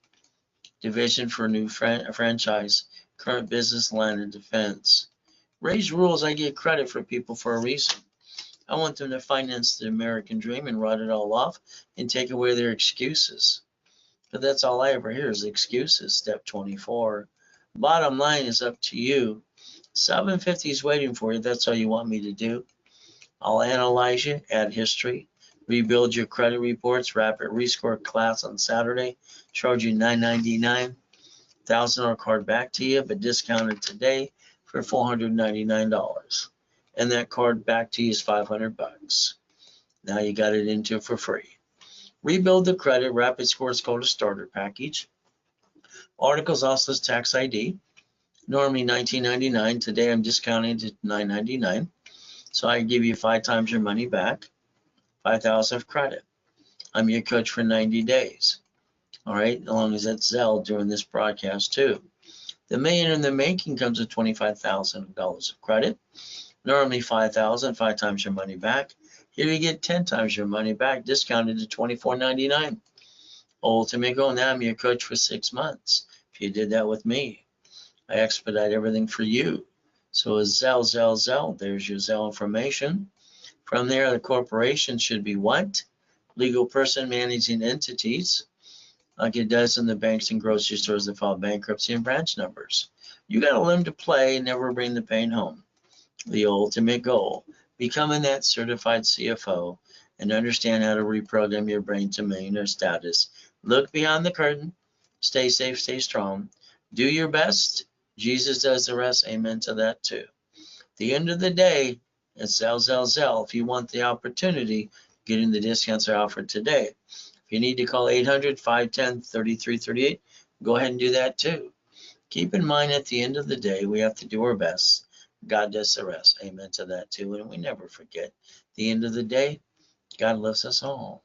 Division for a new franchise. Current business line of defense. Ray's rules, I get credit for people for a reason. I want them to finance the American dream and write it all off and take away their excuses. But that's all I ever hear is excuses. Step 24. Bottom line is up to you. 750 is waiting for you. That's all you want me to do. I'll analyze you, add history, rebuild your credit reports, rapid rescore class on Saturday, charge you $9.99, $1,000 card back to you, but discounted today for $499. And that card back to you is $500. Now you got it into it for free. Rebuild the credit, rapid score is called a starter package. Articles also has tax ID, normally $19.99. Today I'm discounting to $9.99. So I give you 5 times your money back, 5,000 of credit. I'm your coach for 90 days. All right, as long as that's Zelle during this broadcast too. The million in the making comes with $25,000 of credit. Normally 5,000, 5 times your money back. Here you get 10 times your money back, discounted to $24.99. Ultimate goal, now I'm your coach for 6 months. If you did that with me, I expedite everything for you. So it's Zelle. There's your Zelle information. From there, the corporation should be what? Legal person managing entities, like it does in the banks and grocery stores that file bankruptcy and branch numbers. You got to learn to play and never bring the pain home. The ultimate goal, becoming that certified CFO and understand how to reprogram your brain to millionaire status. Look beyond the curtain. Stay safe, stay strong. Do your best. Jesus does the rest. Amen to that too. At the end of the day, it's Zelle. If you want the opportunity, getting the discounts are offered today. If you need to call 800-510-3338, go ahead and do that too. Keep in mind, at the end of the day, we have to do our best. God does the rest. Amen to that too. And we never forget, at the end of the day, God loves us all.